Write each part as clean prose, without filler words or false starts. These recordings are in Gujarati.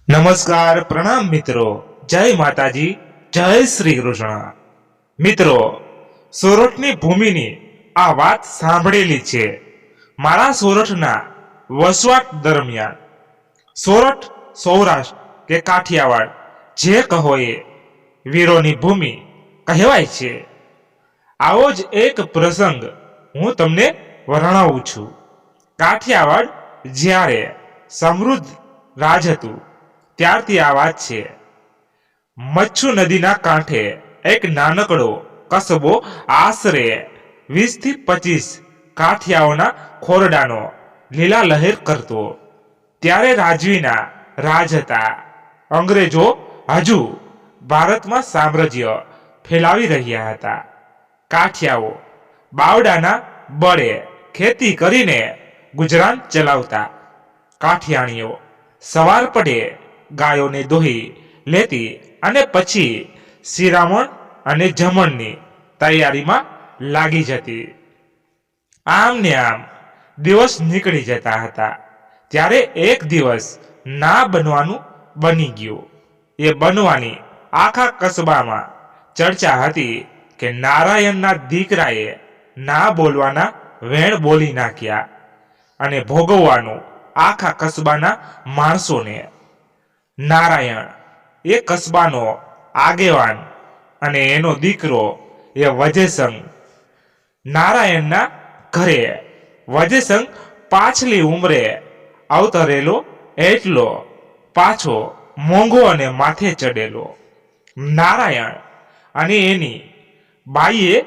નમસ્કાર, પ્રણામ મિત્રો. જય માતાજી, જય શ્રી કૃષ્ણ. મિત્રો, સોરઠની ભૂમિની આ વાત સાંભળેલી છે. મારા સોરઠના વસવાટ દરમિયાન સોરઠ સૌરાષ્ટ્ર કે કાઠિયાવાડ જે કહો એ વીરોની ભૂમિ કહેવાય છે. આવો જ એક પ્રસંગ હું તમને વર્ણવું છું. કાઠિયાવાડ જ્યારે સમૃદ્ધ રાજ હતું ત્યારથી આ વાત છે. મચ્છુ નદીના કાંઠે એક નાનકડો કસબો આશરે 20 થી 25 કાઠિયાઓના ખોરડાનો લીલા લહેર કરતો. ત્યારે રાજવીના રાજ હતા. અંગ્રેજો હજુ ભારતમાં સામ્રાજ્ય ફેલાવી રહ્યા હતા. કાઠિયાઓ બાવડાના બળે ખેતી કરીને ગુજરાન ચલાવતા. કાઠિયાણીઓ સવાર પડે ગાયોને દોહી લેતી અને પછી શિરામણ અને જમણની તૈયારીમાં લાગી જતી. આમ ને આમ દિવસ નીકળી જતા હતા. ત્યારે એક દિવસ ના બનવાનું બની ગયું. એ બનવાની આખા કસબામાં ચર્ચા હતી કે નારાયણના દીકરાએ ના બોલવાના વેણ બોલી નાખ્યા અને ભોગવવાનું આખા કસબાના માણસોને. નારાયણ એ કસબાનો આગેવાન અને એનો દીકરો એ વજેસંગ. નારાયણના ઘરે વજેસંગ પાછલી ઉંમરે અવતરેલો એટલો પાછો મોંઘો અને માથે ચડેલો. નારાયણ અને એની બાઈએ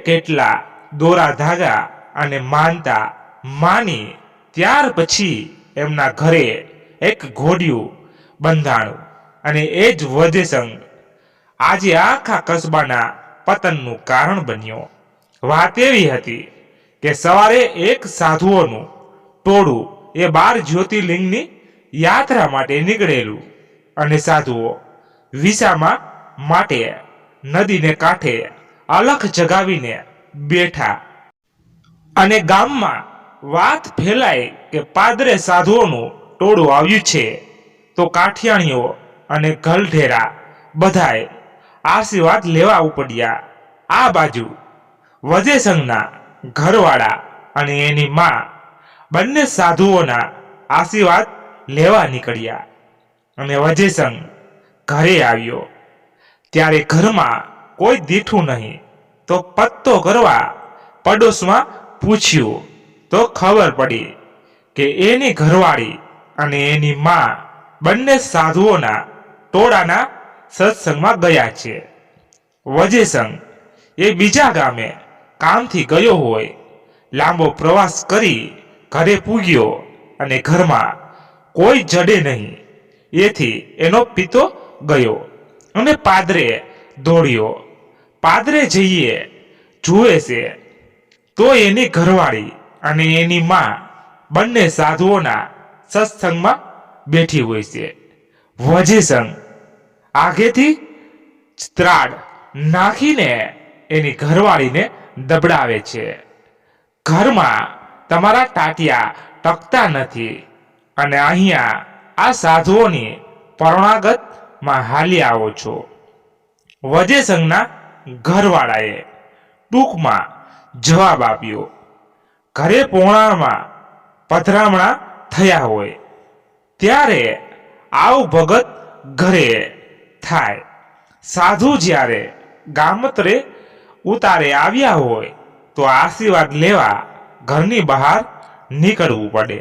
કેટલા દોરા ધાગા અને માનતા માની ત્યાર પછી એમના ઘરે એક ઘોડિયું બંધાણું અને એ જ વજેસંગ આજે આખા કસબાના પતનનું કારણ બન્યો. વાત એવી હતી કે સવારે એક સાધુઓનું ટોળું એ 12 જ્યોતિર્લિંગની યાત્રા માટે નીકળેલું અને સાધુઓ વિસામા માટે નદીને કાંઠે અલખ જગાવીને બેઠા અને ગામમાં વાત ફેલાય કે પાદરે સાધુઓનું ટોળું આવ્યું છે. તો કાઠિયાણીઓ અને ગલઢેરા બધાય આશીર્વાદ લેવા ઉપડ્યા. આ બાજુ વજેસંગના ઘરવાળા અને એની માં બંને સાધુઓના આશીર્વાદ લેવા નીકળ્યા અને વજેસંગ ઘરે આવ્યો ત્યારે ઘરમાં કોઈ દીઠું નહીં. તો પત્તો કરવા પડોશમાં પૂછ્યું તો ખબર પડી કે એની ઘરવાળી અને એની માં બંને સાધુઓના ટોળાના સત્સંગમાં ગયા છે. વજેસંગ એ બીજા ગામે કામથી ગયો હોય. લાંબો પ્રવાસ કરી ઘરે પૂગ્યો અને ઘરમાં કોઈ જડે નહીં. એથી એનો પિતો ગયો અને પાદરે દોડ્યો. પાદરે જઈએ જુએ છે તો એની ઘરવાળી અને એની માં બંને સાધુઓના સત્સંગમાં બેઠી હોય છે. વજેસંગ આગેથી ત્રાડ નાખીને એની ઘરવાળીને દબડાવે છે. ઘરમાં તમારા ટાટિયા ટકતા નથી અને અહીંયા આ સાધુઓની પરણાગતમાં હાલી આવો છો. વજેસંગના ઘરવાળાએ ટૂંકમાં જવાબ આપ્યો. ઘરે પોણામાં પધરામણા થયા હોય ત્યારે આવ ભગત ઘરે થાય. સાધુ જ્યારે ગામત્રે ઉતારે આવ્યા હોય તો આશીર્વાદ લેવા ઘરની બહાર નીકળવું પડે.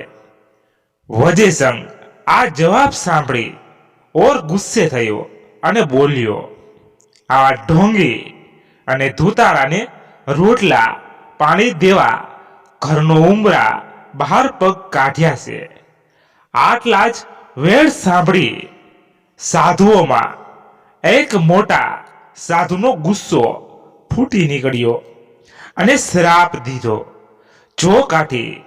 વજેસંગ આ જવાબ સાંભળી ઓર ગુસ્સે થયો અને બોલ્યો, આવા ઢોંગી અને ધૂતારાને રોટલા પાણી દેવા ઘરનો ઉંબરા બહાર પગ કાઢ્યા છે. આટલા જ વેળ સાંભળી સાધુઓમાં એક મોટા સાધુનો ગુસ્સો ફૂટી નીકળ્યો અને શ્રાપ દીધો, જો કાઠી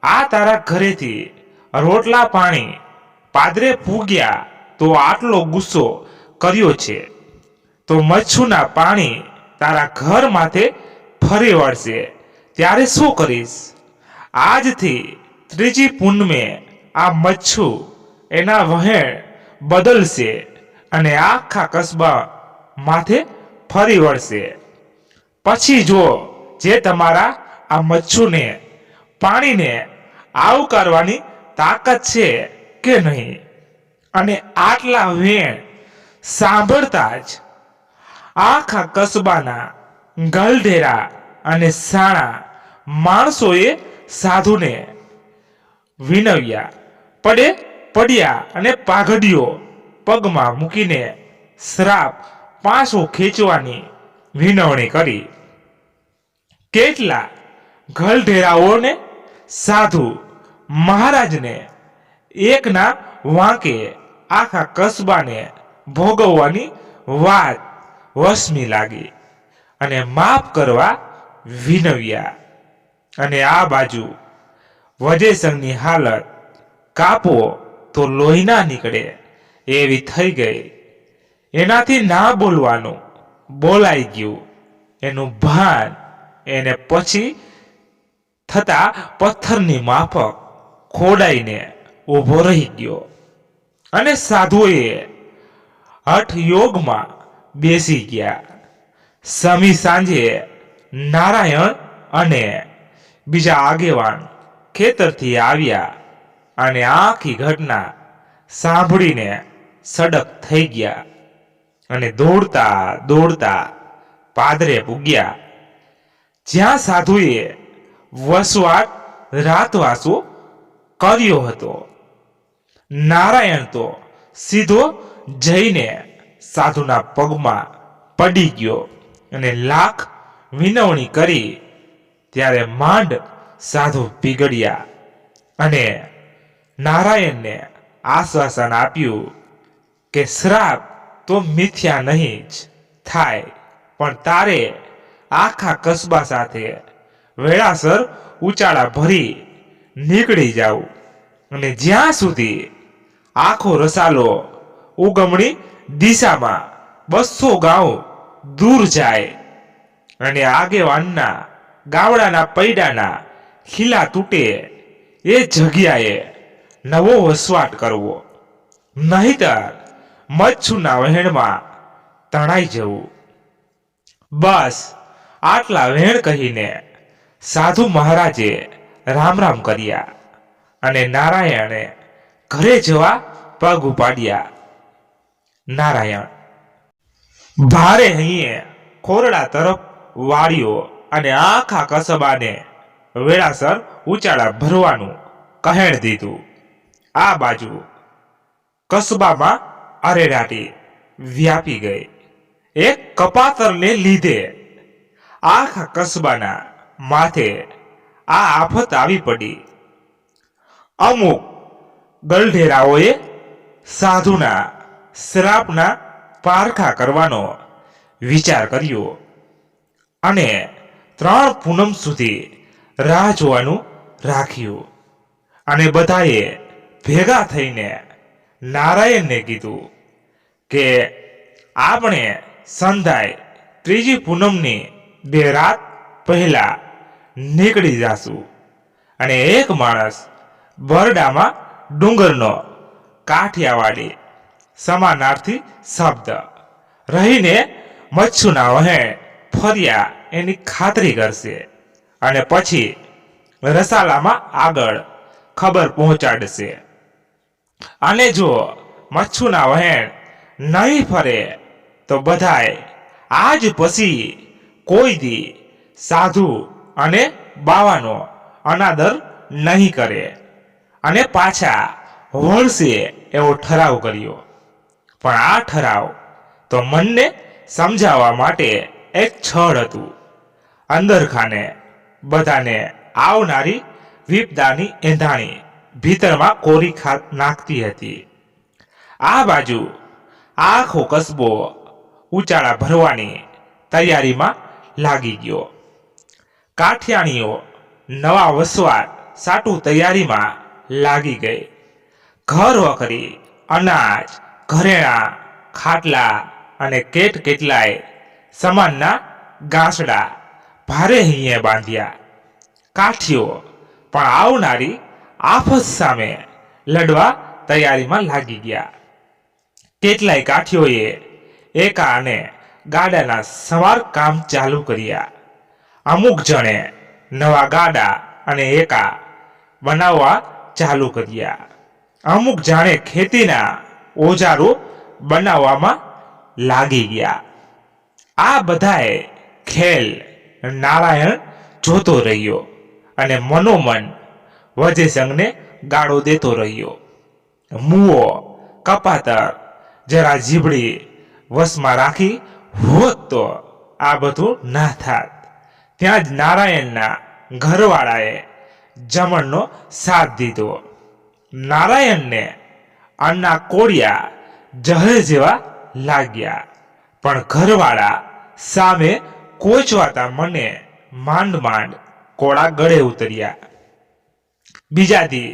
આ તારા ઘરેથી રોટલા પાણી પાદરે પૂગ્યા તો આટલો ગુસ્સો કર્યો છે તો મચ્છુના પાણી તારા ઘર માથે ફરી વળશે ત્યારે શું કરીશ? આજથી ત્રીજી પૂનમે આ મચ્છુ એના વહેણ બદલશે અને આખા કસ્બા માથે ફરી વળશે. પછી જો જે તમારા આ મચ્છુને પાણીને આવકારવાની તાકાત છે કે નહીં. અને આટલા વેણ સાંભળતા જ આખા કસ્બાના ગલઢેરા અને સાણા માણસોએ સાધુને વિનવ્યા, પડ્યા અને પાઘડીઓ પગમાં મૂકીને શ્રાપ પાછો ખેંચવાની વિનવણી કરી. કેટલા ગલઢેરાઓને સાધુ મહારાજને એકના વાંકે આખા કસ્બાને ભોગવવાની વાત વસમી લાગી અને માફ કરવા વિનવ્યા. અને આ બાજુ વજયસંઘની હાલત કાપો તો લોહી ના નીકળે એવી થઈ ગઈ. એનાથી ના બોલવાનું બોલાઈ ગયું. એનું ભાન એને પછી થતા પથ્થરની માફક ખોડાઈને ઊભો રહી ગયો. અને સાધુએ હઠ યોગમાં બેસી ગયા. સમી સાંજે નારાયણ અને બીજા આગેવાન ખેતરથી આવ્યા અને આખી ઘટના સાંભળીને સડક થઈ ગયા અને દોડતા પાદરે પૂગ્યા, જ્યાં સાધુએ વસવાટ રાતવાસો કર્યો હતો. નારાયણ તો સીધો જઈને સાધુના પગમાં પડી ગયો અને લાખ વિનવણી કરી ત્યારે માંડ સાધુ પીગળ્યા અને નારાયણને આશ્વાસન આપ્યું કે શ્રાપ તો મિથ્યા નહીં જ થાય, પણ તારે આખા કસ્બા સાથે વેળાસર ઉચાળા ભરી નીકળી જાવ અને જ્યાં સુધી આખો રસાલો ઉગમણી દિશામાં 200 ગાઉ દૂર જાય અને આગેવાનના ગાવડાના પૈડાના ખીલા તૂટે એ જગ્યાએ નવો વસવાટ કરવો, નહીતર મચ્છુના વહેણમાં તણાઈ જવું. બસ આટલા વહેણ કહીને સાધુ મહારાજે રામ રામ કર્યા અને નારાયણે ઘરે જવા પગ ઉપાડ્યા. નારાયણ ભારે હૈયે ખોરડા તરફ વાળ્યો અને આખા કસબાને વેળાસર ઉચાળા ભરવાનું કહેણ દીધું. આ બાજુ કસબામાં અરેરાટી વ્યાપી ગઈ. એક કપાતરને લીધે આખા કસબાના માથે આ આફત આવી પડી. અમુક ગલઢેરાઓએ સાધુના શ્રાપના પારખા કરવાનો વિચાર કર્યો અને 3 પૂનમ સુધી રાહ જોવાનું રાખ્યું અને બધાએ ભેગા થઈને નારાયણને કીધું કે આપણે સંધાય 3જી પૂનમની 2 રાત પહેલા નીકળી જાશું અને એક માણસ બરડામાં ડુંગરનો કાઠિયાવાડી સમાનાર્થી શબ્દ રહીને મચ્છુના વહેણ ફર્યા એની ખાતરી કરશે અને પછી રસાલામાં આગળ ખબર પહોંચાડશે. અને જો મચ્છુના વહેણ નહીં ફરે તો બધાય આજ પછી કોઈ દી સાધુ અને બાવાનો અનાદર નહીં કરે અને પાછા વળશે એવો ઠરાવ કર્યો. પણ આ ઠરાવ તો મનને સમજાવવા માટે એક છળ હતું. અંદરખાને બધાને આવનારી વિપદાની એંધાણી ભીતરમાં કોરી નાખતી હતી. આ બાજુ આખો કસ્બો ઉચાળા ભરવાની તૈયારીમાં લાગી ગયો. કાઠિયાણીઓ નવા વસવાટ સાટું તૈયારીમાં લાગી ગઈ. ઘર વખરી, અનાજ, ઘરેણાં, ખાટલા અને કેટલાય સામાનના ગાંસડા ભારે હૈયે બાંધ્યા. કાઠીઓ પણ આવનારી આફત સામે લડવા તૈયારીમાં લાગી ગયા. કેટલાય કાઠીઓએ એકા અને ગાડાના સવાર કામ ચાલુ કર્યા. અમુક જણે નવા ગાડા અને એકા બનાવવા ચાલુ કર્યા. અમુક જાણે ખેતીના ઓજારો બનાવવામાં લાગી ગયા. આ બધાએ ખેલ નારાયણ જોતો રહ્યો અને મનોમન વજેસંગને ગાળો દેતો રહ્યો. મુઓ કપાતર જરા જીભડી વશમાં રાખી હોત તો આ બધું ના થાત. ત્યાં જ નારાયણના ઘરવાળાએ જમણનો સાથ દીધો. નારાયણને અન્ના કોળિયા જહર જેવા લાગ્યા, પણ ઘરવાળા સામે કોચવાતા મને માંડ માંડ કોળા ગળે ઉતર્યા. બીજા દી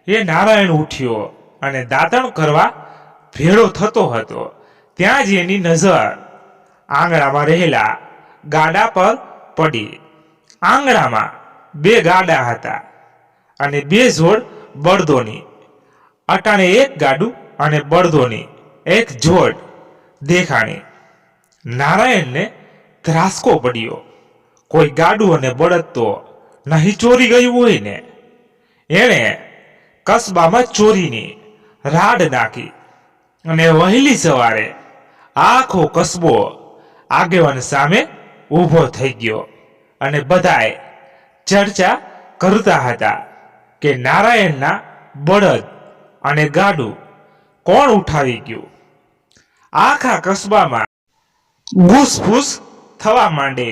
એ નારાયણ ઉઠ્યો અને દાંતણ કરવા ભેળો થતો હતો. ત્યાં જ એની નજર આંગણામાં રહેલા ગાડા પર પડી. આંગણામાં 2 ગાડા હતા અને 2 જોડ બળદોની. અટાણે એક ગાડું અને બળદોની એક જોડ દેખાણી. નારાયણને ત્રાસકો પડ્યો. કોઈ ગાડું અને બળદ તો નહીં ચોરી ગયું હોય ને. એણે કસ્બામાં ચોરીની રાડ નાખી અને વહેલી સવારે આખો કસ્બો આગેવાન સામે ઊભો થઈ ગયો અને બધાએ ચર્ચા કરતા હતા કે નારાયણના બળદ અને ગાડું કોણ ઉઠાવી ગયું. આખા કસ્બામાં ઘૂસફૂસ થવા માંડે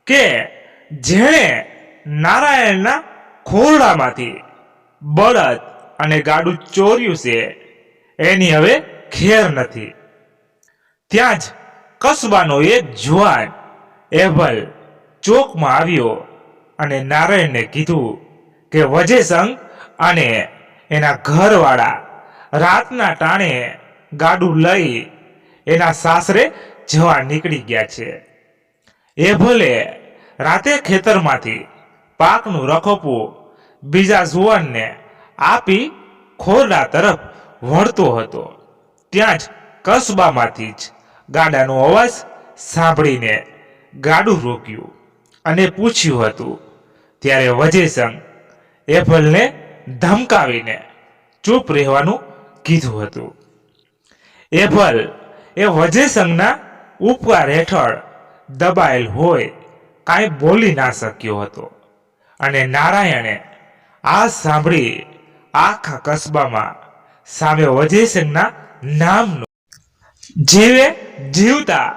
કે જેણે નારાયણના ખોરડામાંથી બળદ અને ગાડું ચોર્યું છે એની હવે ખેર નથી. ત્યાં જ કસ્બાનો એક જુવાન એભલ ચોકમાં આવ્યો અને નારાયણને કીધું કે વજેસંગ અને એના ઘરવાળા રાતના ટાણે ગાડું લઈ એના સાસરે જવા નીકળી ગયા છે. એ ભલે રાતે ખેતરમાંથી પાકનું રખોપું બીજા જુવાનને આપી ખોરડા તરફ વળતો હતો. ત્યાં જ કસ્બામાંથી જ ગાડાનો અવાજ સાંભળીને ગાડું રોક્યું અને પૂછ્યું હતું. ત્યારે વજેસંગ એભલને ધમકાવીને ચૂપ રહેવાનું કીધું હતું. એભલ એ વજેસંગના ઉપકાર હેઠળ દબાયેલ હોય કાંઈ બોલી ના શક્યો હતો અને નારાયણે આ સાંભળી આખા કસ્બામાં સામે વજેસંગના નામનું જીવે જીવતા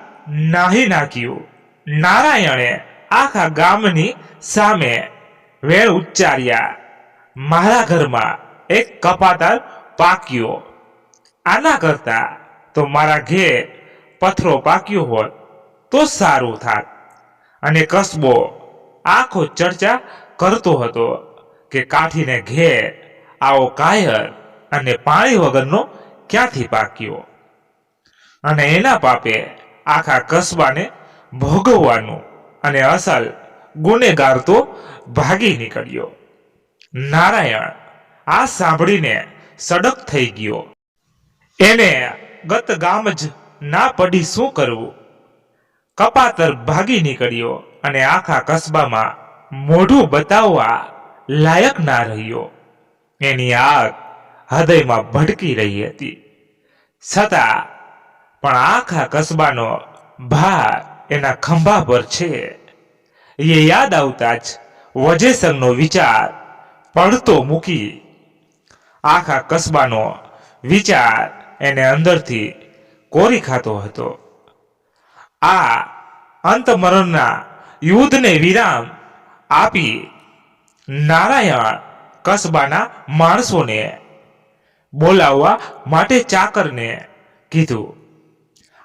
નાહી નાખ્યું. નારાયણે આખા ગામની સામે વેણ ઉચ્ચાર્યા, મારા ઘરમાં એક કપાતર પાક્યો. આના કરતા તો મારા ઘેર પથરો પાક્યો હોત તો સારું થાત. અને કસ્બો આખો ચર્ચા કરતો હતો કે કાઠીને ઘેર આવો કાયર અને પાણી વગરનો ક્યાંથી પાક્યો. અને એના પાપે આખા કસ્બાને ભોગવવાનું અને અસલ ગુનેગાર તો ભાગી નીકળ્યો. નારાયણ આ સાંભળીને સડક થઈ ગયો. એને ગત ગામ જ ના પડી શું કરવું. કપાતર ભાગી નીકળ્યો અને આખા કસ્બામાં મોઢું બતાવવા લાયક ના રહ્યો. એની આગ હૃદયમાં ભડકી રહી હતી. છતાં પણ આખા કસ્બાનો ભાર એના ખંભા પર છે. એ યાદ આવતા જ વજેસંગનો વિચાર પડતો મૂકી આખા કસ્બાનો વિચાર એને અંદરથી કોરી ખાતો હતો. આ અંતમરણના યુદ્ધને વિરામ આપી નારાયણ કસ્બાના માણસોને બોલાવવા માટે ચાકરને કીધું.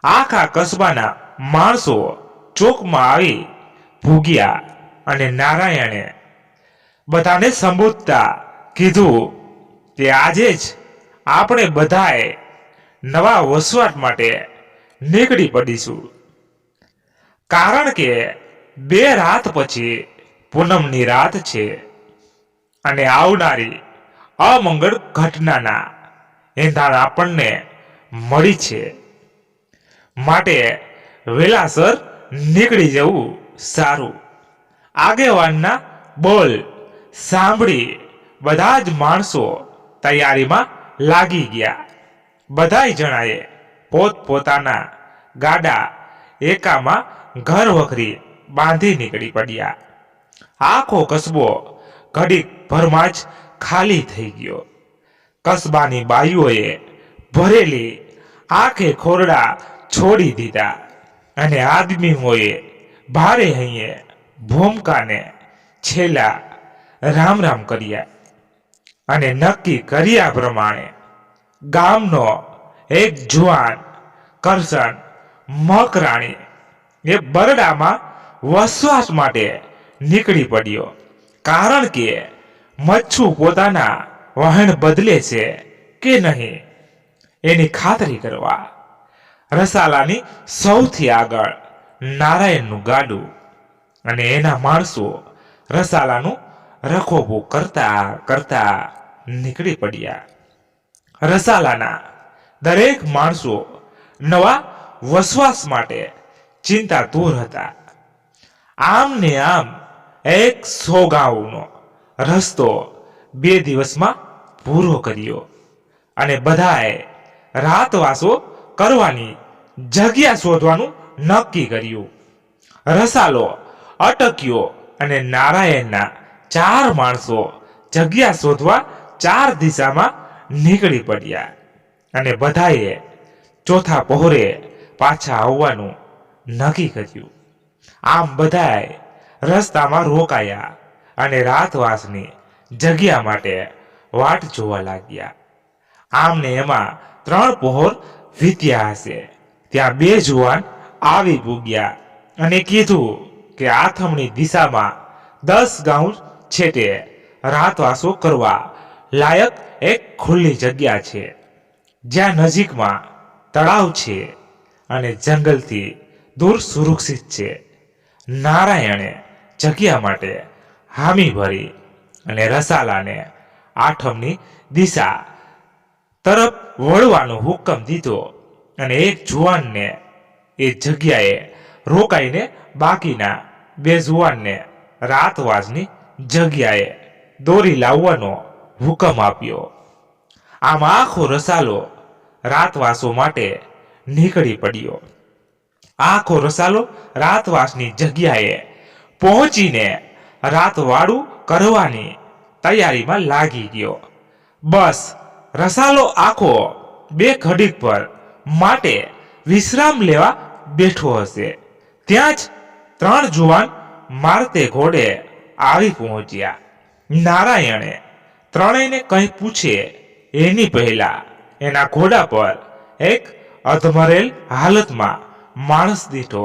આખા કસ્બાના માણસો ચોકમાં આવી ભૂગ્યા અને નારાયણે બધાને સંબોધતા કીધું કે આજે જ આપણે બધાએ નવા વસવાટ માટે નીકળી પડીશું. કારણ કે 2 રાત પછી પૂનમની રાત છે અને આવનારી અમંગળ ઘટનાના એંધાણ આપણને મળી છે, માટે વેલાસર નીકળી જવું સારું. આગેવાનના બોલ સાંભળી બધા જ માણસો તૈયારીમાં લાગી ગયા. બધાય જણાએ પોતપોતાના ગાડા એકામાં ઘર વખરી બાંધી નીકળી પડ્યા. આખો કસ્બો ઘડીક ભરમાં જ ખાલી થઈ ગયો. કસ્બાની બાઈઓએ ભરેલી આંખે ખોરડા છોડી દીધા અને આદમીઓએ ભારે હૈયે ભૂમકાને છેલ્લા રામ રામ કર્યા અને નક્કી કર્યા પ્રમાણે ગામનો એક જુવાન કરશન મકરાણી એ બરડામાં વસવાટ માટે નીકળી પડ્યો. કારણ કે મચ્છુ પોતાના વહેણ બદલે છે કે નહીં એની ખાતરી કરવા રસાલાની સૌથી આગળ નારાયણનું ગાડું અને એના માણસો રસાલાનું રખોપું કરતા કરતા નીકળી પડ્યા. રસાલાના દરેક માણસો નવા વસવાસ માટે ચિંતાતુર હતા. આમ ને આમ 100 ગાઉનો રસ્તો 2 દિવસમાં પૂરો કર્યો અને બધાએ રાતવાસો કરવાની જગ્યા શોધવાનું નક્કી કર્યું. રસાલો અટક્યો અને નારાયણના 4 માણસો જગ્યા શોધવા 4 દિશામાં નીકળી પડ્યા અને બધાએ ચોથા પહોરે પાછા આવવાનું નક્કી કર્યું. આમ બધાએ રસ્તામાં રોકાયા અને રાતવાસની જગ્યા માટે વાટ જોવા લાગ્યા. આમને એમાં 3 પહોર વીત્યા હશે ત્યાં 2 જુવાન આવી પૂગ્યા અને કીધું કે આથમણી દિશામાં 10 ગાઉં છેટે રાતવાસો કરવા લાયક એક ખુલ્લી જગ્યા છે, જ્યાં નજીકમાં તળાવ છે અને જંગલથી દૂર સુરક્ષિત છે. નારાયણે જગ્યા માટે હામી ભરી અને રસાલાને આઠમની દિશા તરફ વળવાનો હુકમ દીધો અને એક જુવાનને એ જગ્યાએ રોકાઈને બાકીના 2 જુવાનને રાતવાસની જગ્યાએ દોરી લાવવાનો હુકમ આપ્યો. આમ આખો રસાલો રાતવાસો માટે નીકળી પડ્યો. આખો રસાલો રાતવાસની જગ્યાએ પહોંચીને રાતવાડું કરવાની તૈયારીમાં લાગી ગયો. બસ રસાલો આખો 2 ઘડીક પર માટે વિશ્રામ લેવા બેઠો હશે ત્યાં જ 3 જુવાન મારતે ઘોડે આવી પહોંચ્યા. નારાયણે ત્રણેયને કંઈ પૂછે એની પહેલા એના ઘોડા પર એક અધમરેલ હાલતમાં માણસ દીઠો.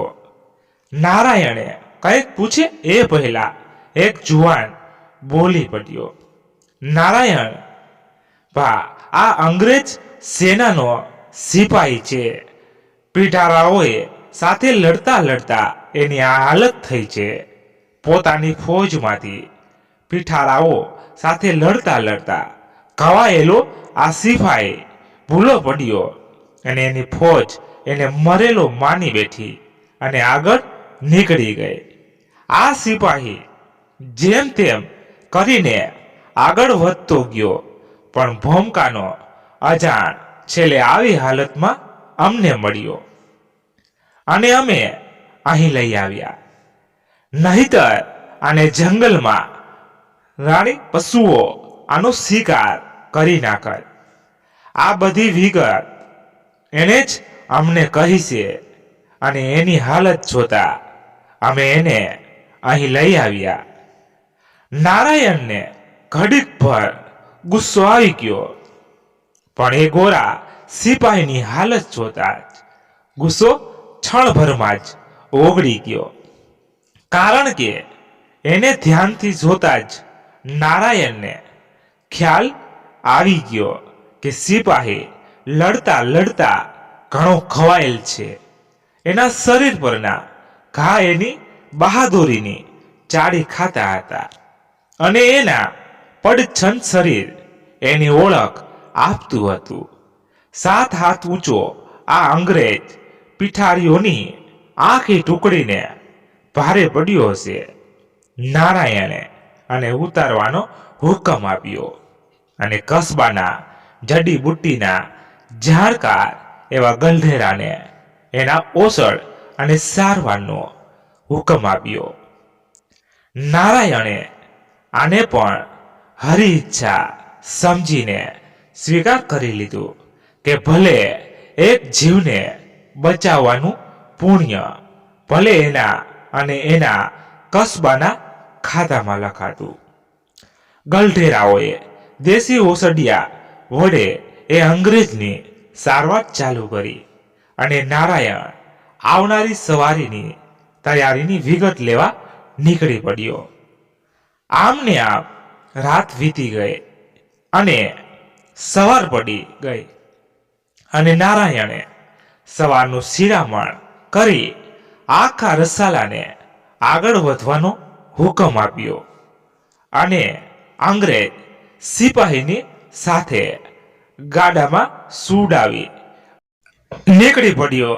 નારાયણે કંઈક પૂછે એ પહેલા એક જુવાન બોલી પડ્યો, નારાયણ ભા, આ અંગ્રેજ સેનાનો સિપાહી છે. પીઠારાઓએ સાથે લડતા લડતા એની આ હાલત થઈ છે. પોતાની ફોજમાંથી પીઠારાઓ સાથે લડતા લડતા ઘવાયેલો આ સિપાહી ભૂલો પડ્યો અને એની ફોજ એને મરેલો માની બેઠી અને આગળ નીકળી ગઈ. આ સિપાહી જેમ તેમ કરીને આગળ વધતો ગયો, પણ ભોમકાનો અજાણ છેલ્લે આવી હાલતમાં અમને મળ્યો અને અમે અહીં લઈ આવ્યા. નહીતર આને જંગલમાં રાણી પશુઓ આનો શિકાર કરી નાખત. આ બધી વિગત એને જ અમને કહી છે અને એની હાલત જોતા અમે એને અહીં લઈ આવ્યા. નારાયણને ઘડીક ભર ગુસ્સો આવી ગયો, પણ એ ગોરા સિપાહીની હાલત જોતા જ ગુસ્સો ક્ષણભરમાં જ ઓગળી ગયો. કારણ કે એને ધ્યાનથી જોતા જ નારાયણને ખ્યાલ આવી ગયો કે સિપાહી લડતા લડતા ઘણો ખવાયેલ છે. એના શરીર પરના ઘા એની બહાદુરીની ચાડી ખાતા હતા અને એના પડછન શરીર એની ઓળખ આપતું હતું. 7 હાથ ઊંચો આ અંગ્રેજ પીઠારીઓની આખી ટુકડીને ભારે પડ્યો હશે. નારાયણે અને ઉતારવાનો હુકમ આપ્યો અને કસ્બાના જડીબુટ્ટીના જાણકાર એવા ગલઢેરાને એના ઓસડ અને સારવારનો હુકમ આપ્યો. નારાયણે આને પણ હરી ઈચ્છા સમજીને સ્વીકાર કરી લીધું કે ભલે એક જીવને બચાવવાનું પુણ્ય ભલે એના અને એના કસ્બાના ખાતામાં લખાતું. ગલઢેરાઓએ દેશી ઓસડિયા વડે એ અંગ્રેજની સારવાર ચાલુ કરી અને નારાયણ આવનારી સવારીની તૈયારીની વિગત લેવા નીકળી પડ્યો. આમને આમ રાત વીતી ગઈ અને સવાર પડી ગઈ અને નારાયણે સવારનું શિરામણ કરી આખા રસાલાને આગળ વધવાનો હુકમ આપ્યો અને અંગ્રેજ સિપાહીની સાથે ગાડામાં સુડાવી નીકળી પડ્યો.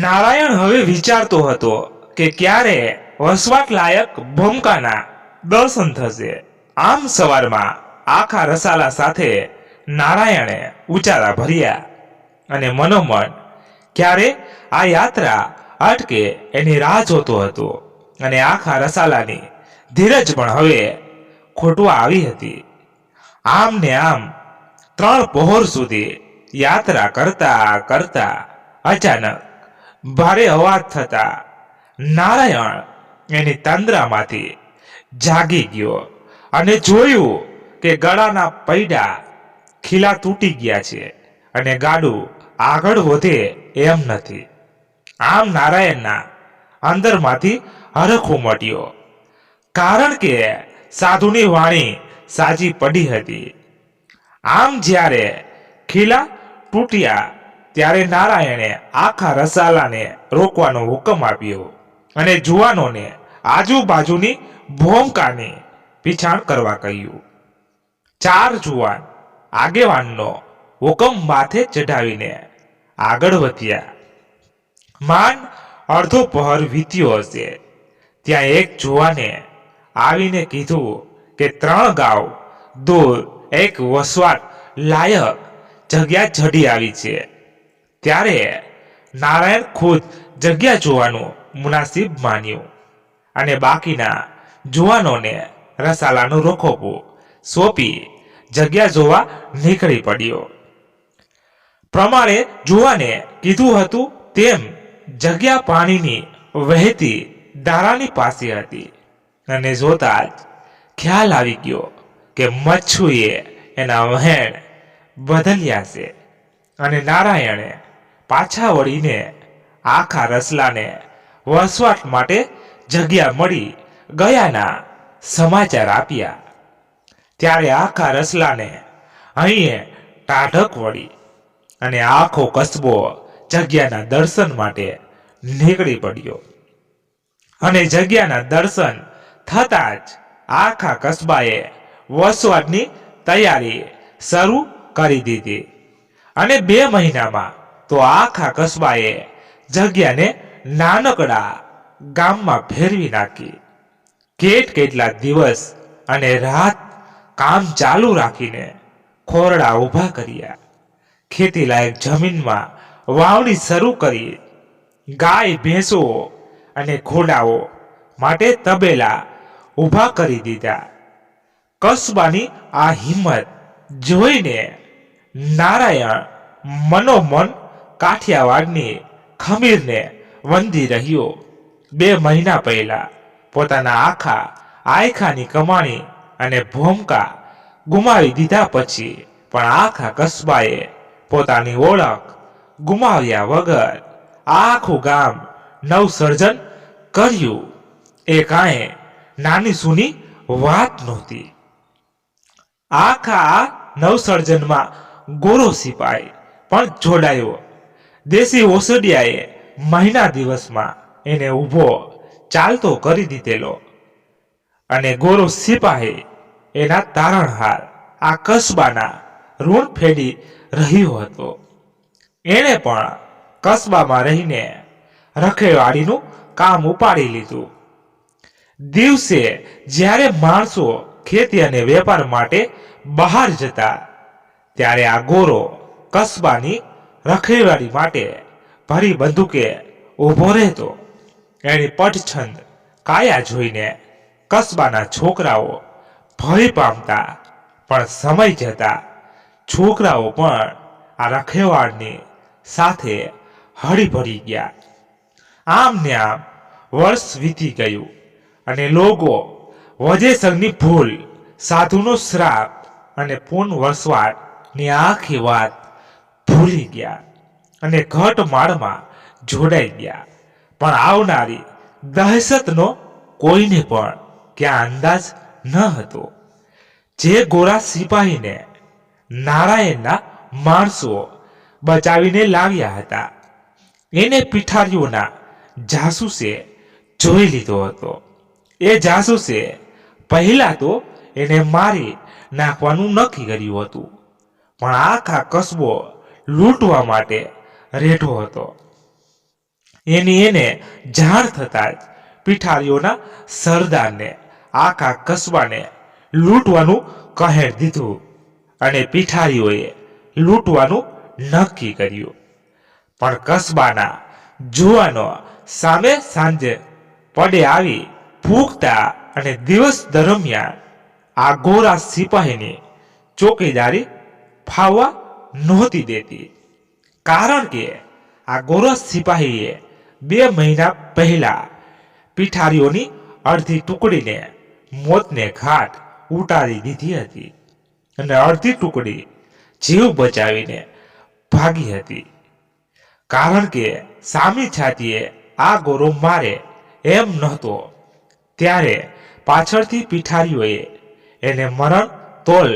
નારાયણ હવે વિચારતો હતો કે ક્યારે વસવાટ લાયક ભૂમકાના દર્શન થશે. આમ સવારમાં આખા રસાલા સાથે નારાયણે ઉચારા ભર્યા અને મનોમન ક્યારે આ યાત્રા અટકે એની રાહ જોતો હતો અને આખા રસાલાની ધીરજ પણ હવે ખોટવા આવી હતી. આમ ને આમ 3 પહોર સુધી યાત્રા કરતા કરતા અચાનક ભારે અવાજ થતા નારાયણ એની તંદ્રામાંથી જાગી ગયો અને જોયું કે ગળાના પૈડા ખીલા તૂટી ગયા છે અને ગાડું આગળ વધે એમ નથી. આમ નારાયણના અંદરમાંથી હરખ ઉમટ્યો, કારણ કે સાધુની વાણી સાચી પડી હતી. આમ જ્યારે ખીલા તૂટ્યા ત્યારે નારાયણે આખા રસાલાને રોકવાનો હુકમ આપ્યો અને જુવાનોને આજુબાજુની ભૂમકાની પીછાણ કરવા કહ્યું. 4 જુવાન આગેવાનનો હુકમ માથે ચઢાવીને આગળ વધ્યા. માંડ અડધો પહર વીત્યો હશે ત્યાં એક જુવાને આવીને કીધું કે 3 ગાંવ દૂર એક વસવાટ લાયક જગ્યા જડી આવી છે. ત્યારે નારાયણ ખુદ જગ્યા જોવાનું મુનાસિબ માન્યું અને બાકીના જુવાનોને રસાલાનું રોખોપું સોંપી જગ્યા જોવા નીકળી પડ્યો. પ્રમાણે જુવાને કીધું હતું તેમ જગ્યા પાણીની વહેતી ધારાની પાસે હતી અને જોતા જ ખ્યાલ આવી ગયો કે મચ્છુએ એના વહેણ બદલ્યા છે અને નારાયણે પાછા વળીને આખા રસલાને વસવાટ માટે જગ્યા મળી ગયાના સમાચાર આપ્યા. ત્યારે આખા રસલાને અહીં ટાઢક વળી અને આખો કસ્બો જગ્યાના દર્શન માટે નીકળી પડ્યો અને જગ્યાના દર્શન થતાં જ આખા કસ્બાએ વસવાટની તૈયારી શરૂ કરી દીધી અને 2 મહિનામાં તો આખા કસ્બાએ જગ્યાને નાનકડા ગામમાં ફેરવી નાખી. કેટલા દિવસ અને રાત કામ ચાલુ રાખીને ખોરડા ઊભા કર્યા, ખેતી લાયક જમીનમાં વાવણી શરૂ કરી, ગાય ભેંસો અને ઘોડાઓ માટે તબેલા ઊભા કરી દીધા. કસ્બાની આ હિંમત જોઈને નારાયણ મનોમન કાઠિયાવાડની ખમીરને વંદી રહ્યો. 2 મહિના પહેલા પોતાના આખા આયખાની કમાણી અને ભૂમકા ગુમાવી દીધા પછી પણ આખા કસ્બાએ પોતાની ઓળખ ગુમાવ્યા વગર આખું ગામ નવસર્જન કર્યું. એ કાંઈ નાની સૂની વાત નહોતી. આખા નવસર્જનમાં ગોરો સિપાઈ પણ જોડાયો. દેશી ઓસડિયાએ મહિના દિવસમાં એને ઊભો ચાલતો કરી દીધેલો અને ગોરો સિપાહી એના તારણહાર આ કસ્બાના ઋણ ફેડી રહ્યો હતો. એણે પણ કસ્બામાં રહીને રખેવાળીનું કામ ઉપાડી લીધું. દિવસે જ્યારે માણસો ખેતી અને વેપાર માટે બહાર જતા ત્યારે આ ગોરો કસ્બાની રખેવાળી માટે ભરી બંદૂકે ઊભો રહેતો. એની પટછંદ કાયા જોઈને કસ્બાના છોકરાઓ ભય પામતા, પણ સમય જતા છોકરાઓ પણ આ રખેવાળની સાથે હળી ભળી ગયા. આમ ને આમ વર્ષ વીતી ગયું અને લોકો વજેસંગની ભૂલ, સાધુનો શ્રાપ અને પૂન વસવાટની આખી વાત ભૂલી ગયા અને ઘટમાળમાં જોડાઈ ગયા. પણ આવનારી દહેશતનો કોઈને પણ ક્યાં અંદાજ ન હતો. જે ગોરા સિપાહીને નારાયણના માણસો બચાવીને લાવ્યા હતા એને પીઠારીઓના જાસૂસે જોઈ લીધો હતો. એ જાસૂસે પહેલા તો એને મારી નાખવાનું નક્કી કર્યું હતું, પણ આખા કસ્બો લૂંટવા માટે રેઠો હતો. એને જાણ થતાં જ પીઠારીઓના સરદારને આખા કસ્બાને લૂંટવાનું કહેર દીધું અને પીઠારીઓએ લૂંટવાનું નક્કી કર્યું. પણ કસ્બાના જુવાનો સામે સાંજે પડે આવી ફૂંકતા અને દિવસ દરમિયાન આ ગોરા સિપાહીની ચોકીદારી ફાવવા નહોતી દેતી. કારણ કે આ ગોરા સિપાહીએ 2 મહિના પહેલા પીઠારીઓની અડધી ટુકડીને મોતને ઘાટ ઉતારી દીધી હતી અને અડધી ટુકડી જીવ બચાવીને ભાગી હતી. કારણ કે સામી છાતીએ આ ગોરો મારે એમ નહોતો, ત્યારે પાછળથી પીઠારીઓએ એને મરણ તોલ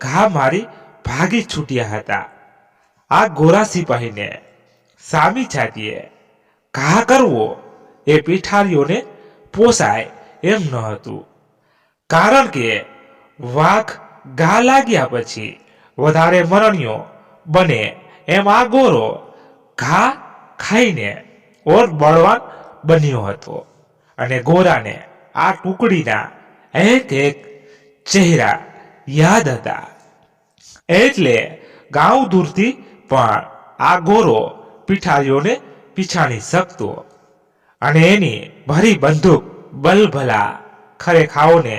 ઘા મારી ભાગી છૂટ્યા હતા. આ ગોરા સિપાહીને સામી છાતીએ ઘા કરવો એ પીઠારીઓને પોસાય એમ ન હતું. કારણ કે વાઘ ઘા લાગ્યા પછી વધારે મરણિયો બને એમ આ ગોરો ઘા ખાઈને ઓર બળવાન બન્યો હતો અને ગોરાને આ ટુકડીના એક એક ચહેરા યાદ હતા. એટલે ગાંવ દૂરથી પણ આ ગોરો પીઠારીઓને પીછાણી શકતો અને એની ભરી બંદૂક બલભલા ખરેખાઓને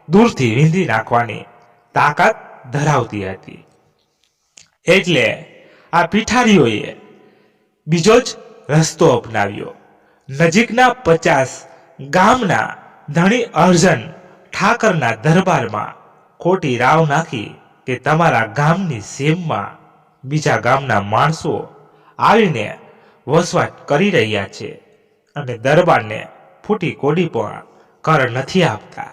દૂરથી વીંધી નાખવાની તાકાત ધરાવતી હતી. એટલે આ પીઠારીઓએ બીજો જ રસ્તો અપનાવ્યો. નજીકના 50 ગામના ધણી અર્જન ઠાકરના દરબારમાં ખોટી રાવ નાખી કે તમારા ગામની સીમમાં બીજા ગામના માણસો આવીને વસવાટ કરી રહ્યા છે અને દરબારને ફૂટી કોડી પણ કર નથી આપતા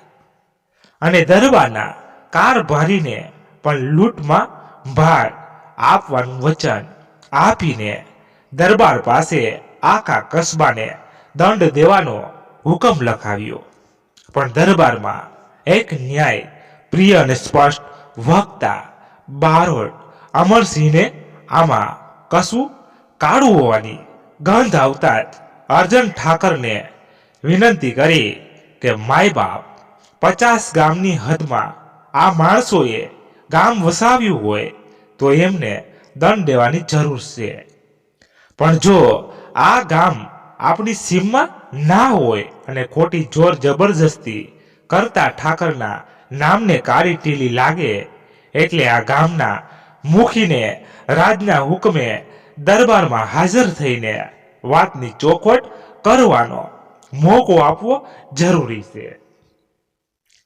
અને દરબારના કારભારીને પણ લૂંટમાં ભાગ આપવાનું વચન આપીને દરબાર પાસે આખા કસ્બાને દંડ દેવાનો હુકમ લખાવ્યો. પણ દરબારમાં એક ન્યાય પ્રિય અને સ્પષ્ટ વક્તા બારોટ અમરસિંહને આમાં કશું કાઢું હોવાની ગંધ આવતા જ અર્જન ઠાકરને વિનંતી કરી કે માય બાપ, 50 ગામની હદમાં આ માણસોએ ગામ વસાવ્યું હોય તો એમને દંડ દેવાની જરૂર છે. પણ જો આ ગામ આપણી સીમમાં ના હોય અને ખોટી જોર જબરજસ્તી કરતા ઠાકરના નામને કાળી ટીલી લાગે એટલે આ ગામના મુખીને રાજના હુકમે દરબારમાં હાજર થઈને વાતની ચોખવટ કરવાનો મોકો આપવો જરૂરી છે.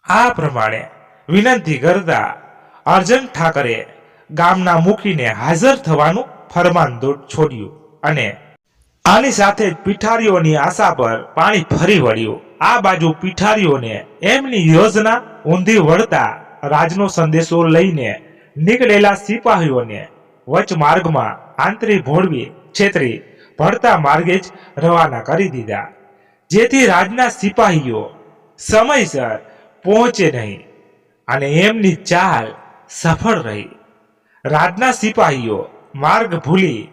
આ પ્રમાણે વિનંતી કરતા અર્જન ઠાકરે ગામના મુખીને હાજર થવાનું ફરમાન છોડ્યું અને આની સાથે જ પીઠારીઓની આશા પર પાણી ફરી વળ્યું. આ બાજુ પીઠારીઓને એમની યોજના ઊંધી વળતા રાજનો સંદેશો લઈને નીકળેલા સિપાહીઓને વચમાર્ગમાં આંતરી ભોળવી છેતરી ભળતા માર્ગે જ રવાના કરી દીધા, જેથી રાજના સિપાહીઓ સમયસર પહોંચે નહીં અને એમની ચાલ સફળ રહી. રાજના સિપાહીઓ માર્ગ ભૂલી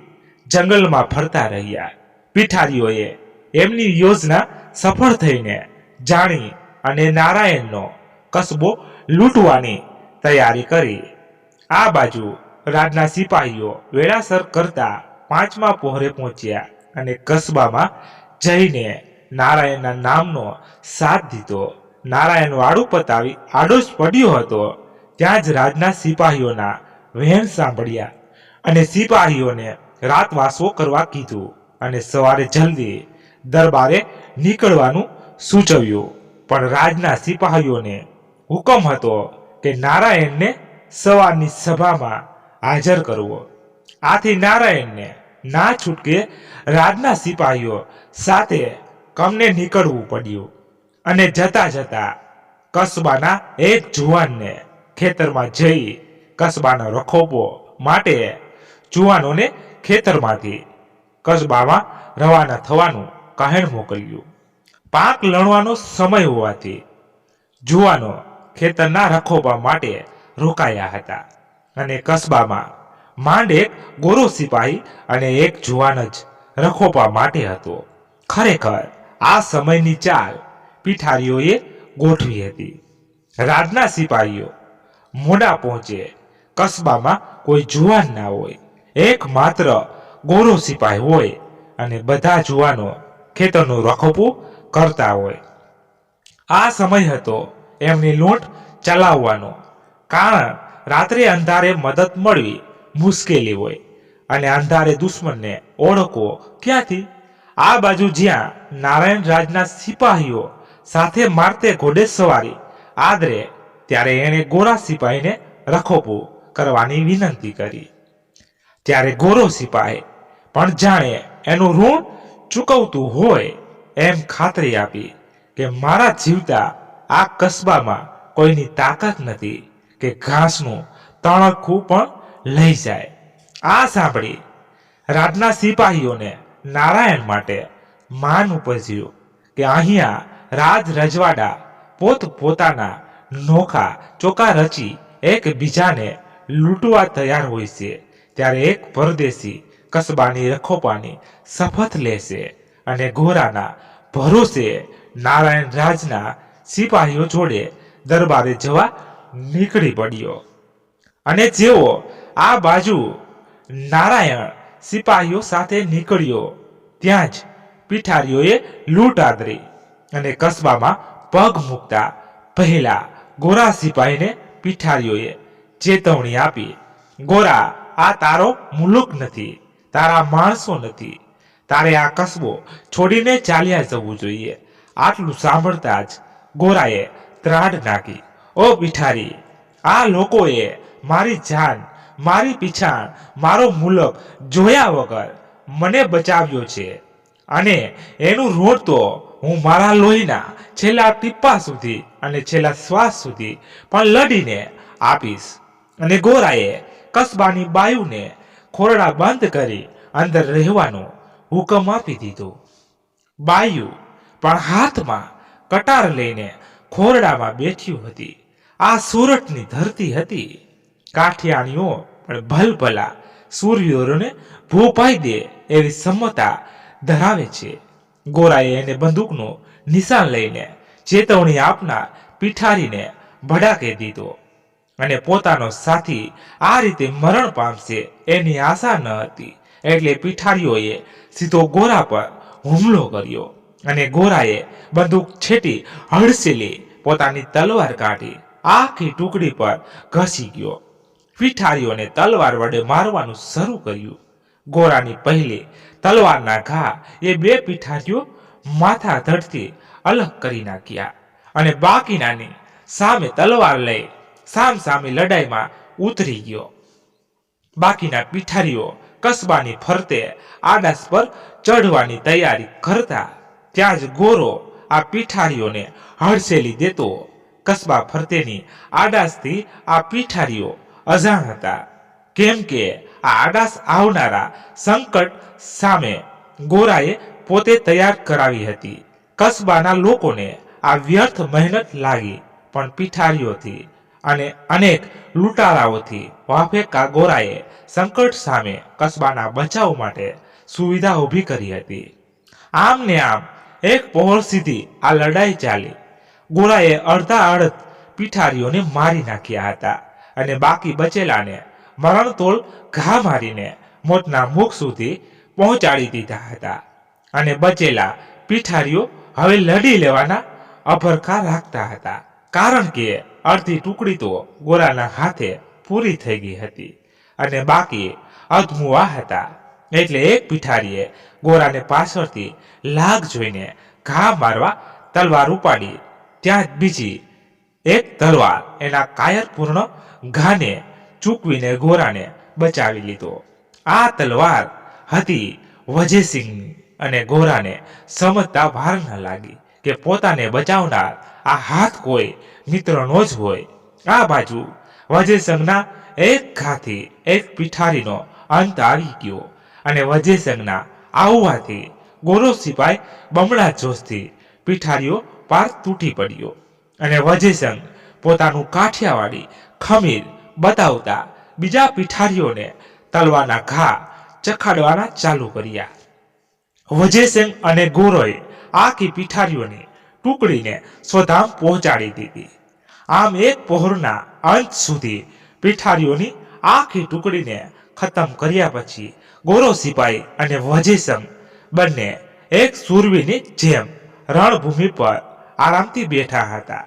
જંગલમાં ફરતા રહ્યા. પીઠારીઓએ એમની યોજના સફળ થઈને જાણી અને નારાયણનો કસબો લૂંટવાની તૈયારી કરી. આ બાજુ રાજના સિપાહીઓ વેળાસર કરતા 5મા પહોરે પહોંચ્યા અને કસબામાં જઈને નારાયણના નામનો સાથ દીધો. નારાયણ વાડું પતાવી આડો જ પડ્યો હતો ત્યાં જ રાજના સિપાહીઓના વહેણ સાંભળ્યા અને સિપાહીઓને રાતવાસો કરવા કીધું અને સવારે જલ્દી દરબારે નીકળવાનું સૂચવ્યું. પણ રાજના સિપાહીઓને હુકમ હતો કે નારાયણને સવારની સભામાં હાજર કરવો. આથી નારાયણને ના છૂટકે રાજના સિપાહીઓ સાથે કમને નીકળવું પડ્યું અને જતા જતા કસબાના એક જુવાનને ખેતરમાં જઈ કસબાનો રખોપો માટે જુવાનોને ખેતરમાંથી કસબામાં રવાના થવાનું કહેણ મોકલ્યું. પાક લણવાનો સમય હોવાથી જુવાનો ખેતરના રખોપા માટે રોકાયા હતા અને કસબામાં માંડ એક ગોરો સિપાહી અને એક જુવાન જ રખોપા માટે હતો. ખરેખર આ સમયની ચાલ પીઠારીઓએ ગોઠવી હતી. રાજના સિપાહીઓ મોડા પહોંચે, કસબામાં કોઈ જુવાન ના હોય, એક માત્ર ગોરો સિપાહી હોય અને બધા જુવાનો ખેતરનું રખોપું કરતા હોય. આ સમય હતો એમની લૂંટ ચલાવવાનો. કારણ રાત્રે અંધારે મદદ મળવી મુશ્કેલી હોય અને અંધારે દુશ્મનને ઓળખવો ક્યાંથી? આ બાજુ જ્યાં નારાયણ રાજના સિપાહીઓ સાથે મારતે ઘોડે સવારી આદરે ત્યારે એણે ગોરા સિપાહીને રખોપું કરવાની વિનંતી કરી. ત્યારે ગોરો સિપાહી પણ જાણે એનું ઋણ ચૂકવતું હોય એમ ખાતરી આપી કે મારા જીવતા આ કસ્બામાં કોઈની તાકાત નથી કે ઘાસનું તણખું પણ લઈ જાય. આ સાંભળી રાજના સિપાહીઓને નારાયણ માટે માન ઉપજ્યું કે અહીંયા રાજ રજવાડા પોત પોતાના નોખા ચોકા રચી એકબીજાને લૂંટવા તૈયાર હોય છે. ત્યારે એક પરદેશી કસ્બાની રખોપાની શપથ લેશે અને ઘોરાના ભરોસે નારાયણ રાજના સિપાહીઓ જોડે દરબારે જવા નીકળી પડ્યો. અને જેવો આ બાજુ નારાયણ સિપાહીઓ સાથે નીકળ્યો ત્યાં જ પીઠારીઓએ લૂંટ આદરી અને કસ્બામાં પગ મૂકતા પહેલા ગોરા સિપાહીને પીઠારીઓએ ચેતવણી આપી, ગોરા, આ તારો મુલુક નથી, તારા માણસો નથી, તારે આ કસ્બો છોડીને ચાલ્યા જવું જોઈએ. આટલું સાંભળતા જ ગોરાએ ત્રાડ નાખી, ઓ પીઠારી, આ લોકોએ મારી જાન, મારી પીછાણ, મારો મુલક જોયા વગર મને બચાવ્યો છે અને એનું ઋણ તો હું મારા લોહીના છેલ્લા ટીપા સુધી અને છેલ્લા શ્વાસ સુધી પણ લડીને આપીશ. અને ગોરાએ કસ્બાની બાયુને ખોરડા બંધ કરી અંદર રહેવાનો હુકમ આપી દીધો. બાયુ પણ હાથમાં કટાર લઈને ખોરડામાં બેઠી હતી. આ સુરતની ધરતી હતી. કાઠિયાણીઓ પણ ભલભલા સૂર્યોને ભોપાઈ દે એવી ક્ષમતા ધરાવે છે. ગોરાએ એને બંદૂકનું નિશાન લઈને ચેતવણી આપનાર પીઠારીને ભડાકે દીધો અને પોતાનો સાથી આ રીતે મરણ પામશે એની આશા ન હતી. એટલે પીઠારીઓએ સીધો ગોરા પર હુમલો કર્યો અને ગોરાએ બંદૂક છેટી હડસેલી પોતાની તલવાર કાઢી આખી ટુકડી પર ઘસી ગયો. પીઠારીઓને તલવાર વડે મારવાનું શરૂ કર્યું. ગોરાની પહેલી તલવારના ઘા એ બે પીઠારીઓ માથા ધડથી અલગ કરી નાખ્યા અને બાકીનાની સામે તલવાર લઈ સામસામી લડાઈમાં ઉતરી ગયો. બાકીના પીઠારીઓ કસ્બાની ફરતે આડાસ પર ચઢવાની તૈયારી કરતા ત્યાં જ ગોરો આ પીઠારીઓને હડસેલી દેતો. કસ્બા ફરતેની આડાસથી આ પીઠારીઓ અજાણ હતા, કેમ કે આ આડાસ આવનારા સંકટ સામે ગોરાએ પોતે તૈયાર કરાવી હતી. કસ્બાના લોકોને આ વ્યર્થ મહેનત લાગી, પણ પીઠારીઓથી અને અનેક લૂંટારાઓથી વાફેકા ગોરાએ સંકટ સામે કસ્બાના બચાવ માટે સુવિધા ઊભી કરી હતી. આમ ને આમ એક પહોર સુધી આ લડાઈ ચાલી. ગોરાએ અડધા અડધ પીઠારીઓને મારી નાખ્યા હતા અને બાકી બચેલાને મરણતોલ ઘા મારીને મોતના મુખ સુધી પહોંચાડી દીધા હતા. અને બચેલા પીઠારીઓ હવે લડી લેવાના અભરખા રાખતા હતા, કારણ કે અડધી ટુકડી તો ગોરાના હાથે પૂરી થઈ ગઈ હતી અને બાકી અધમુઆ હતા. એટલે એક પીઠારીએ ગોરાને પાછળથી લાગ જોઈને ઘા મારવા તલવાર ઉપાડી. ત્યાં જ બીજી એક તલવાર એના કાયરપૂર્ણ ઘાને ચૂકવીને ગોરાને બચાવી લીધો. આ તલવાર હતી વજયસિંહની અને ગોરાને સમજતા વાર ન લાગી કે પોતાને બચાવનાર આ હાથ કોઈ મિત્રનો જ હોય. આ બાજુ વજયસિંહના એક ઘાથી એક પીઠારીનો અંત આવી ગયો અને વજયસિંહના આવવાથી ગોરો સિપાઈ બમણા જોશથી પીઠારીઓ પાર તૂટી પડ્યો અને વજયસિંહ પોતાનું કાઠિયાવાડી ખમીર બતાવતા બીજા પીઠારીઓને તલવારના ઘા ચખાડવાના ચાલુ કર્યા. વજયસિંહ અને ગોરોએ આખી પીઠારીઓની ટુકડીને સ્વધામ પહોંચાડી દીધી. આમ એક પહોરના અંત સુધી પીઠારીઓની આખી ટુકડીને ખતમ કર્યા પછી ગોરો સિપાઈ અને વજયસિંહ બંને એક સૂરવીરની જેમ રણભૂમિ પર આરામથી બેઠા હતા.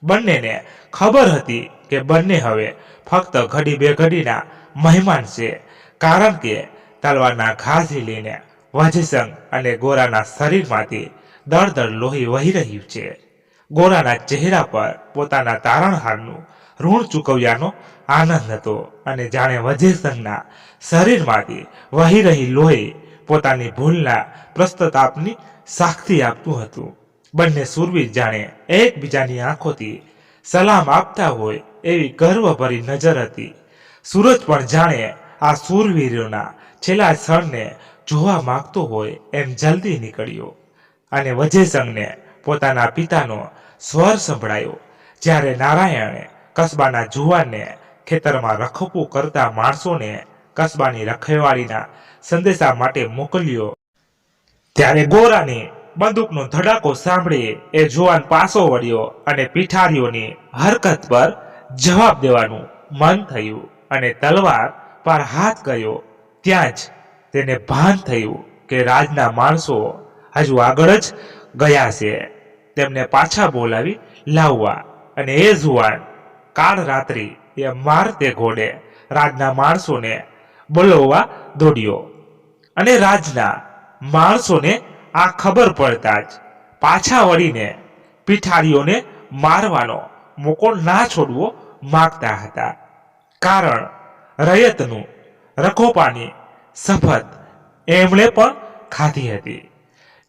બંનેને ખબર હતી કે બંને હવે ફક્ત ઘડી બે ઘડીના મહેમાન છે, કારણ કે તલવારના ઘાથી લઈને વજયસિંહ અને ગોરાના શરીરમાંથી દળદળ લોહી વહી રહ્યું છે. ગોરાના ચહેરા પર પોતાના તારણહારનું ઋણ ચૂકવ્યાનો આનંદ હતો અને જાણે વજયસિંહના શરીરમાંથી વહી રહી લોહી પોતાની ભૂલના પશ્ચાતાપની સાક્ષી આપતું હતું. બંને શૂરવીર જાણે એકબીજાની આંખોથી સલામ આપતા હોય એવી ગર્વભરી નજર હતી. સૂરજ પણ જાણે આ શૂરવીરોના છેલ્લા ક્ષણને જોવા માંગતો હોય એમ જલ્દી નીકળ્યો અને વજયસિંહને પોતાના પિતાનો સ્વર સંભળાયો. જ્યારે નારાયણે કસ્બાના જુવાનને ખેતરમાં રખપું કરતા માણસોને કસ્બાની રખેવાળીના સંદેશા માટે મોકલ્યો, ત્યારે ગોરાની બંદૂકનો ધડાકો સાંભળી એ જુવાન પાછો વળ્યો અને પીઠારીઓની હરકત પર જવાબ દેવાનું મન થયું અને તલવાર પર હાથ ગયો. ત્યાં જ તેને ભાન થયું કે રાજના માણસો હજુ આગળ જ ગયા છે. તેમને પાછા બોલાવી લાવવા અને એ જુવાન કાળ રાત્રિ એ મારતે ઘોડે રાજના માણસોને બોલાવવા દોડ્યો અને રાજના માણસોને આ ખબર પડતા જ પાછા વળીને પીઠારીઓને મારવાનો મોકો ના છોડવો માગતા હતા, કારણ રયતનું રખોપાની શપથ એમણે પણ ખાધી હતી.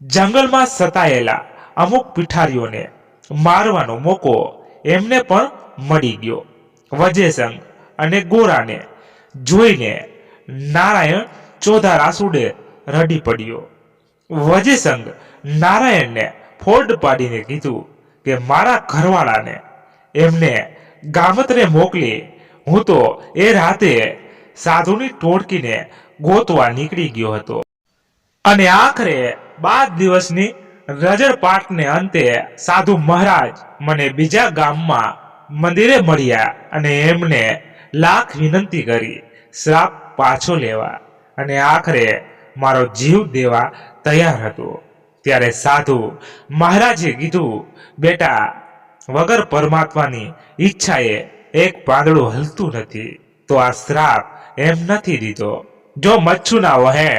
જંગલમાં સતાયેલા અમુક પીઠારીઓને મારવાનો મોકો એમને પણ મળી ગયો. વજયસિંહ અને ગોરાને જોઈને નારાયણ ચોધાર આંસુડે રડી પડ્યો. વજયસિંહ નારાયણને ફોડ પાડીને કીધું કે મારા ઘરવાળાને એમને ગામત્રે મોકલી હું તો એ રાતે સાધુની ટોળકીને ગોતવા નીકળી ગયો હતો અને આખરે 12 દિવસની રજળપાટને અંતે સાધુ મહારાજ મને બીજા ગામમાં મંદિરે મળ્યા અને એમને લાખ વિનંતી કરી શ્રાપ પાછો લેવા અને આખરે મારો જીવ દેવા તૈયાર હતો. ત્યારે સાધુ મહારાજે કીધું, બેટા, વગર પરમાત્માની ઈચ્છાએ એક પાંદડું હલતું નથી, તો આ શ્રાપ એમ નથી દીધો. જો મચ્છુ ના વહે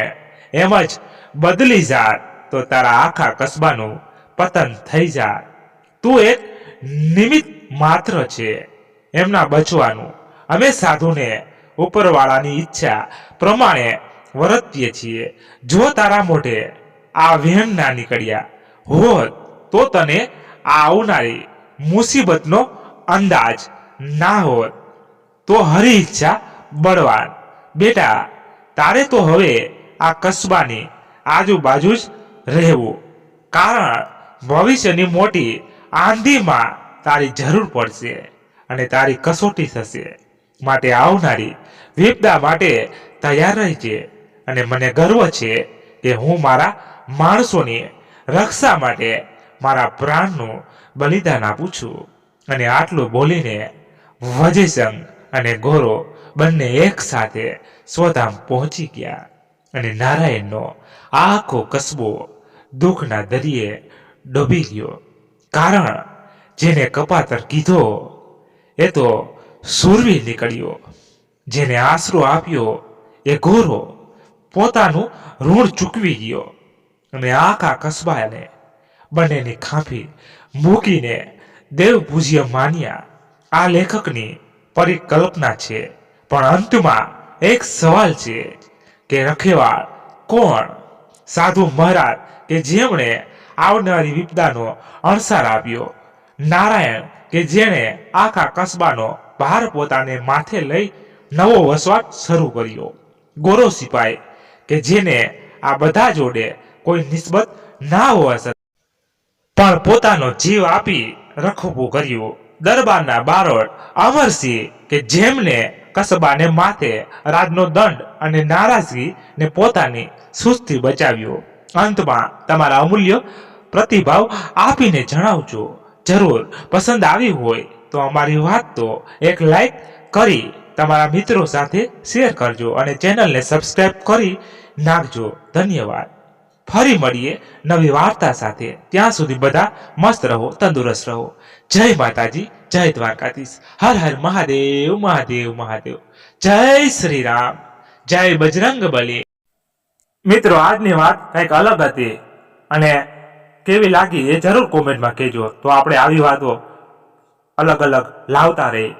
એમ જ બદલી જાત તો તારા આખા કસ્બાનું પતન થઈ જાત. તું એક નિમિત્ત માત્ર છે એમના બચવાનું. અમે સાધુને ઉપરવાળાની ઈચ્છા પ્રમાણે વર્તીએ છીએ. જો તારા મોઢે આ વહેમ ના નીકળ્યા હોત તો તને આ આવનારી મુસીબતનો અંદાજ ના હોત. તો હરી ઈચ્છા બળવાન. બેટા, તારે તો હવે આ કસ્બાની આજુબાજુ જ રહેવું, કારણ ભવિષ્યની મોટી આંધીમાં તારી જરૂર પડશે અને તારી કસોટી થશે. માટે આવનારી વિપદા માટે તૈયાર રહેજે. અને મને ગર્વ છે કે હું મારા માણસોની રક્ષા માટે મારા પ્રાણનું બલિદાન આપું છું. અને આટલું બોલીને વજેસંગ અને ગોરો બંને એક સાથે સ્વધામ પહોંચી ગયા. અને નારાયણનો આખો કસ્બો દુઃખના દરિયે ડૂબી ગયો. કારણ જેને કપાતર કીધો એ તો સુરવીર નીકળ્યો. જેને આશરો આપ્યો એ ગોરો પોતાનું ઋણ ચૂકવી ગયો. અને આખા કસ્બાને બંનેની ખાંફી મૂકીને દેવપૂજ્ય માન્યા. આ લેખકની પરિકલ્પના છે, પણ અંતમાં એક સવાલ છે કે રખેવાળ કોણ? સાધુ મહારાજ કે જેમણે આવનારી વિપદાનો અણસાર આપ્યો? નારાયણ કે જેણે આખા કસ્બાનો ભાર પોતાને માથે લઈ નવો વસવાટ શરૂ કર્યો? ગોરો સિપાઈ કે જેને આ બધા જોડે કોઈ નિસ્બત ના હોવા છતાં પણ પોતાનો જીવ આપી રખવું કર્યું? દરબારના બારોટ અમરસિંહ કે જેમને કસબાને માથે રાજનો દંડ અને નારાજગી ને પોતાની સુસ્તી બચાવ્યો? અંતમાં તમારા અમૂલ્ય પ્રતિભાવ આપીને જણાવજો. જરૂર પસંદ આવી હોય તો અમારી વાત તો એક લાઈક કરી તમારા મિત્રો સાથે શેર કરજો અને ચેનલને સબસ્ક્રાઇબ કરી નાખજો. ધન્યવાદ. ફરી મળીએ નવી વાર્તા સાથે. ત્યાં સુધી બધા મસ્ત રહો, તંદુરસ્ત રહો. જય માતાજી, જય દ્વારકાધીશ. હર હર મહાદેવ, મહાદેવ, મહાદેવ. જય શ્રી રામ, જય બજરંગ બલી. મિત્રો, આજની વાત કંઈક અલગ હતી અને કેવી લાગી એ જરૂર કોમેન્ટમાં કહેજો. તો આપણે આવી વાતો અલગ અલગ લાવતા રહી.